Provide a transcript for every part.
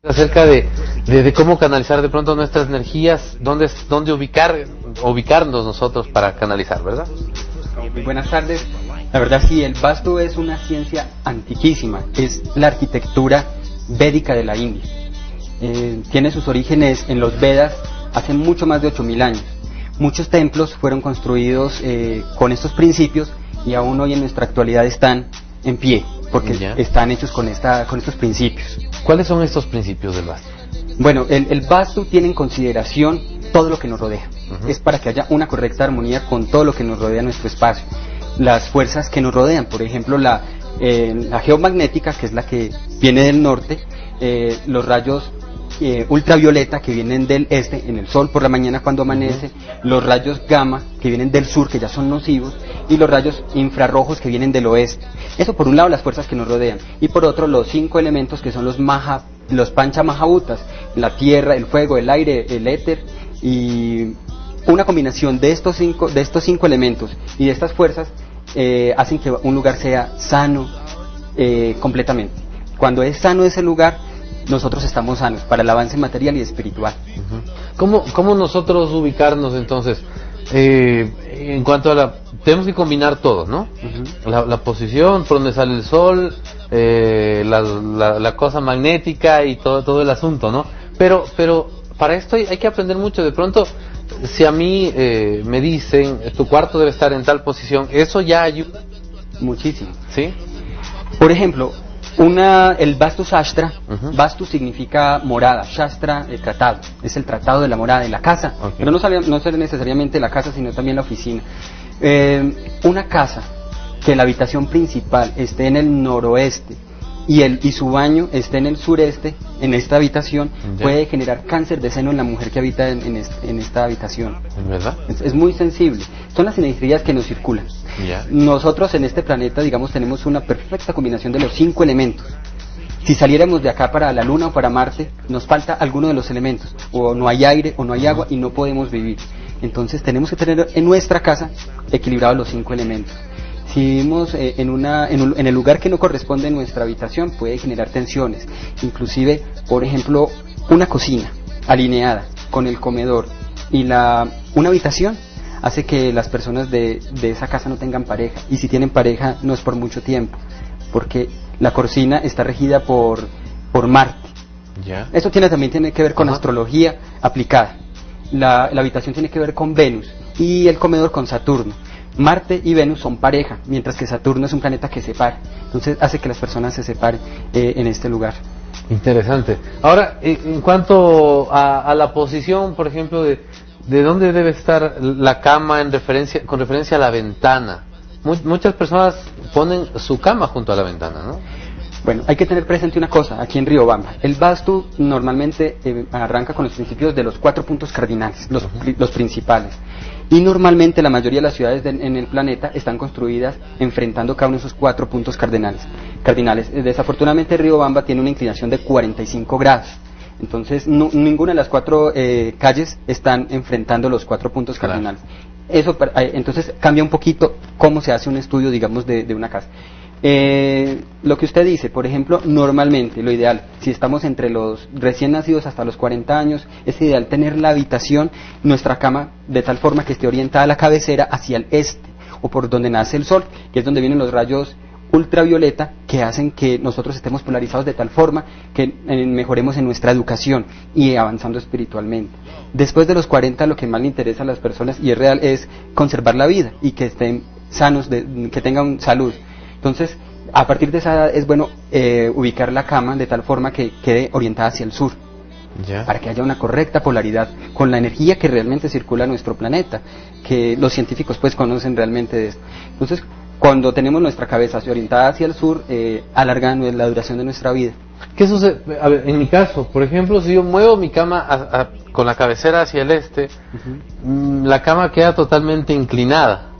Acerca de cómo canalizar de pronto nuestras energías, dónde ubicarnos nosotros para canalizar, ¿verdad? Muy buenas tardes. La verdad sí, el Vastu es una ciencia antiquísima, es la arquitectura védica de la India. Tiene sus orígenes en los Vedas hace mucho más de 8000 años. Muchos templos fueron construidos con estos principios y aún hoy en nuestra actualidad están en pie, porque están hechos con estos principios. ¿Cuáles son estos principios del Vastu? Bueno, el Vastu tiene en consideración todo lo que nos rodea. Es para que haya una correcta armonía con todo lo que nos rodea en nuestro espacio. Las fuerzas que nos rodean, por ejemplo, la geomagnética, que es la que viene del norte, los rayos ultravioleta que vienen del este, en el sol por la mañana cuando amanece, los rayos gamma que vienen del sur, que ya son nocivos, y los rayos infrarrojos que vienen del oeste. Eso por un lado, las fuerzas que nos rodean, y por otro los 5 elementos que son los pancha mahabhutas, la tierra, el fuego, el aire, el éter, y una combinación de estos cinco elementos y de estas fuerzas hacen que un lugar sea sano completamente. Cuando es sano ese lugar, nosotros estamos sanos para el avance material y espiritual. ¿Cómo nosotros ubicarnos entonces? En cuanto a tenemos que combinar todo, ¿no? La posición, por donde sale el sol, la cosa magnética y todo el asunto, ¿no? Pero para esto hay que aprender mucho. De pronto, si a mí me dicen, tu cuarto debe estar en tal posición, eso ya ayuda muchísimo. ¿Sí? Por ejemplo, el Vastu Shastra, Vastu significa morada, Shastra, el tratado, es el tratado de la morada, de la casa, pero no sale necesariamente la casa, sino también la oficina. Una casa que la habitación principal esté en el noroeste y su baño esté en el sureste, en esta habitación, puede generar cáncer de seno en la mujer que habita en esta habitación. ¿Verdad? Es muy sensible. Son las energías que nos circulan. Nosotros en este planeta, digamos, tenemos una perfecta combinación de los 5 elementos. Si saliéramos de acá para la Luna o para Marte, nos falta alguno de los elementos. O no hay aire o no hay agua y no podemos vivir. Entonces tenemos que tener en nuestra casa equilibrados los 5 elementos. Si vivimos en el lugar que no corresponde a nuestra habitación, puede generar tensiones. Inclusive, por ejemplo, una cocina alineada con el comedor y una habitación hace que las personas de esa casa no tengan pareja. Y si tienen pareja, no es por mucho tiempo, porque la cocina está regida por Marte. Eso también tiene que ver con astrología aplicada. La habitación tiene que ver con Venus y el comedor con Saturno. Marte y Venus son pareja, mientras que Saturno es un planeta que separa. Entonces hace que las personas se separen en este lugar. Interesante. Ahora, en cuanto a la posición, por ejemplo, de dónde debe estar la cama con referencia a la ventana. Muchas personas ponen su cama junto a la ventana, ¿no? Bueno, hay que tener presente una cosa, aquí en Riobamba. El Vastu normalmente arranca con los principios de los 4 puntos cardinales, los principales. Y normalmente la mayoría de las ciudades en el planeta están construidas enfrentando cada uno de esos 4 puntos cardinales. Desafortunadamente Riobamba tiene una inclinación de 45 grados. Entonces ninguna de las 4 calles están enfrentando los 4 puntos cardinales. Entonces cambia un poquito cómo se hace un estudio, digamos, de una casa. Lo que usted dice, por ejemplo, normalmente lo ideal, si estamos entre los recién nacidos hasta los 40 años, es ideal tener la habitación, nuestra cama, de tal forma que esté orientada a la cabecera hacia el este o por donde nace el sol, que es donde vienen los rayos ultravioleta que hacen que nosotros estemos polarizados de tal forma que mejoremos en nuestra educación y avanzando espiritualmente. Después de los 40, lo que más le interesa a las personas, y es real, es conservar la vida y que estén sanos, que tengan salud. Entonces, a partir de esa edad es bueno ubicar la cama de tal forma que quede orientada hacia el sur, para que haya una correcta polaridad con la energía que realmente circula en nuestro planeta, que los científicos pues conocen realmente de esto. Entonces, cuando tenemos nuestra cabeza orientada hacia el sur, alarga la duración de nuestra vida. ¿Qué sucede? A ver, en mi caso, por ejemplo, si yo muevo mi cama con la cabecera hacia el este, la cama queda totalmente inclinada.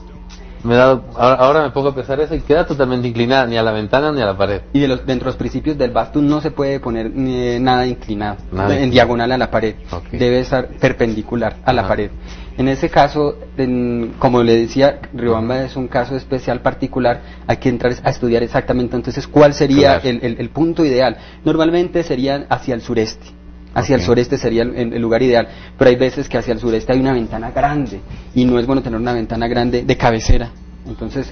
Ahora me pongo a pensar eso y queda totalmente inclinada, ni a la ventana ni a la pared. Y dentro de los principios del Vastu no se puede poner nada inclinado, en diagonal a la pared. Debe estar perpendicular a la pared. En ese caso, como le decía, Riobamba es un caso especial particular, hay que entrar a estudiar exactamente entonces cuál sería el punto ideal. Normalmente sería hacia el sureste. Hacia el sureste sería el lugar ideal, pero hay veces que hacia el sureste hay una ventana grande y no es bueno tener una ventana grande de cabecera. Entonces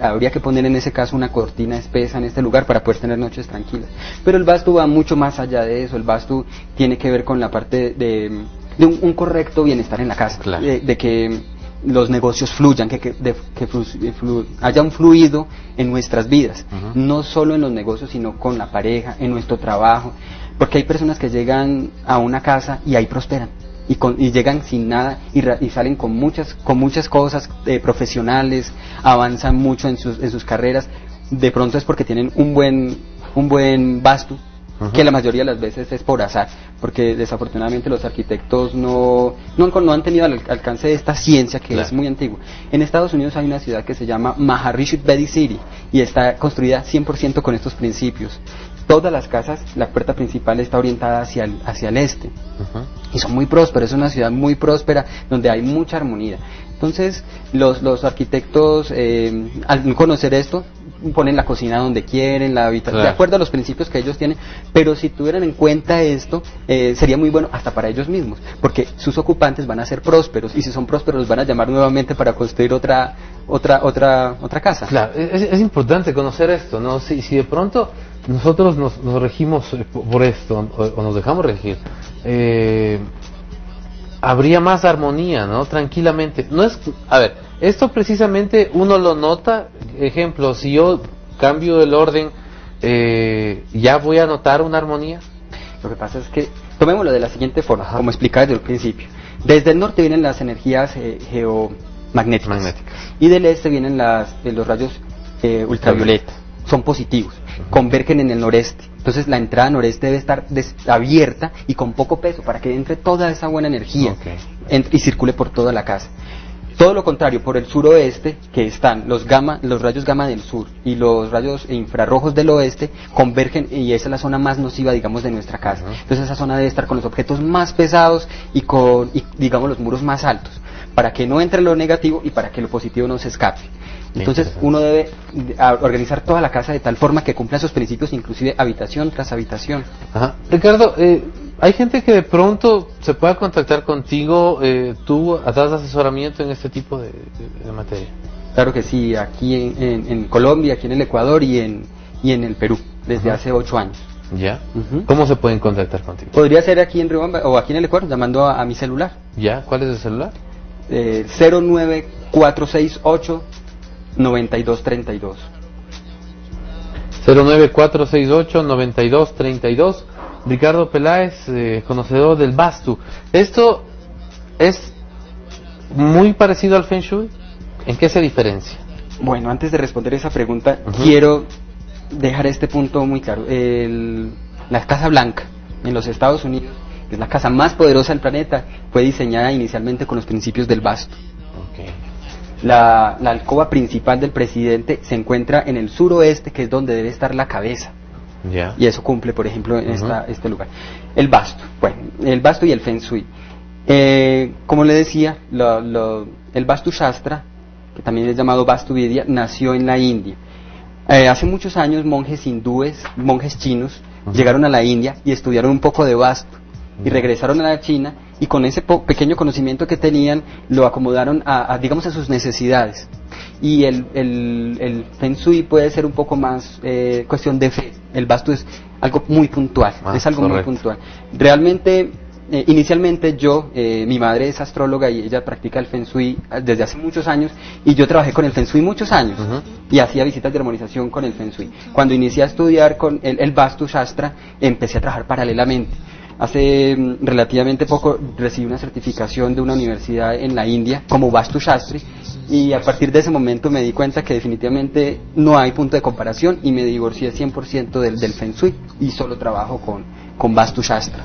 habría que poner en ese caso una cortina espesa en este lugar para poder tener noches tranquilas. Pero el Vastu va mucho más allá de eso. El Vastu tiene que ver con la parte de un correcto bienestar en la casa, de que los negocios fluyan, que haya un fluido en nuestras vidas, no solo en los negocios, sino con la pareja, en nuestro trabajo, porque hay personas que llegan a una casa y ahí prosperan. Y llegan sin nada y salen con muchas cosas profesionales, avanzan mucho en sus carreras. De pronto es porque tienen un buen Vastu, que la mayoría de las veces es por azar, porque desafortunadamente los arquitectos no han tenido el alcance de esta ciencia que es muy antigua. En Estados Unidos hay una ciudad que se llama Maharishi Vedi City y está construida 100% con estos principios. Todas las casas, la puerta principal está orientada hacia el este, y son muy prósperos, es una ciudad muy próspera donde hay mucha armonía. Entonces los arquitectos al conocer esto ponen la cocina donde quieren, la habitación, de acuerdo a los principios que ellos tienen, pero si tuvieran en cuenta esto, sería muy bueno hasta para ellos mismos, porque sus ocupantes van a ser prósperos, y si son prósperos los van a llamar nuevamente para construir otra casa. Claro, es importante conocer esto, ¿no? Si de pronto nosotros nos regimos por esto, o nos dejamos regir, habría más armonía, ¿no? Tranquilamente. No es, a ver, esto precisamente uno lo nota. Ejemplo, si yo cambio el orden, ¿ya voy a notar una armonía? Lo que pasa es que, tomémoslo de la siguiente forma, como explicaba desde el principio. Desde el norte vienen las energías geomagnéticas, y del este vienen los rayos ultravioleta. Son positivos, convergen en el noreste. Entonces la entrada noreste debe estar abierta y con poco peso para que entre toda esa buena energía y circule por toda la casa. Todo lo contrario, por el suroeste, que están los rayos gamma del sur y los rayos infrarrojos del oeste, convergen, y esa es la zona más nociva, digamos, de nuestra casa. Entonces esa zona debe estar con los objetos más pesados y digamos, los muros más altos, para que no entre lo negativo y para que lo positivo no se escape. Entonces uno debe organizar toda la casa de tal forma que cumpla esos principios, inclusive habitación tras habitación. Ricardo, hay gente que de pronto se pueda contactar contigo, tú das asesoramiento en este tipo de materia. Claro que sí, aquí en Colombia, aquí en el Ecuador y en el Perú, desde hace 8 años. ¿Ya? ¿Cómo se pueden contactar contigo? Podría ser aquí en Riobamba o aquí en el Ecuador, llamando a mi celular. ¿Ya? ¿Cuál es el celular? 09468 9232. 09468-9232. Ricardo Peláez, conocedor del Vastu. ¿Esto es muy parecido al Feng Shui? ¿En qué se diferencia? Bueno, antes de responder esa pregunta, quiero dejar este punto muy claro. La Casa Blanca en los Estados Unidos, que es la casa más poderosa del planeta, fue diseñada inicialmente con los principios del Vastu. La alcoba principal del presidente se encuentra en el suroeste, que es donde debe estar la cabeza. Y eso cumple, por ejemplo, en este lugar. El Vastu, bueno, el Vastu y el Feng Shui. Como le decía, el Vastu Shastra, que también es llamado Vastu Vidya, nació en la India. Hace muchos años monjes hindúes, monjes chinos, llegaron a la India y estudiaron un poco de Vastu. Y regresaron a la China, y con ese pequeño conocimiento que tenían lo acomodaron digamos, a sus necesidades. Y el Feng Shui puede ser un poco más cuestión de fe. El Vastu es algo muy puntual, muy puntual. Realmente, inicialmente mi madre es astróloga y ella practica el Feng Shui desde hace muchos años, y yo trabajé con el Feng Shui muchos años y hacía visitas de armonización con el Feng Shui. Cuando inicié a estudiar con el Vastu Shastra, empecé a trabajar paralelamente. Hace relativamente poco recibí una certificación de una universidad en la India como Vastu Shastri, y a partir de ese momento me di cuenta que definitivamente no hay punto de comparación, y me divorcié 100% del Feng Shui y solo trabajo con Vastu Shastra.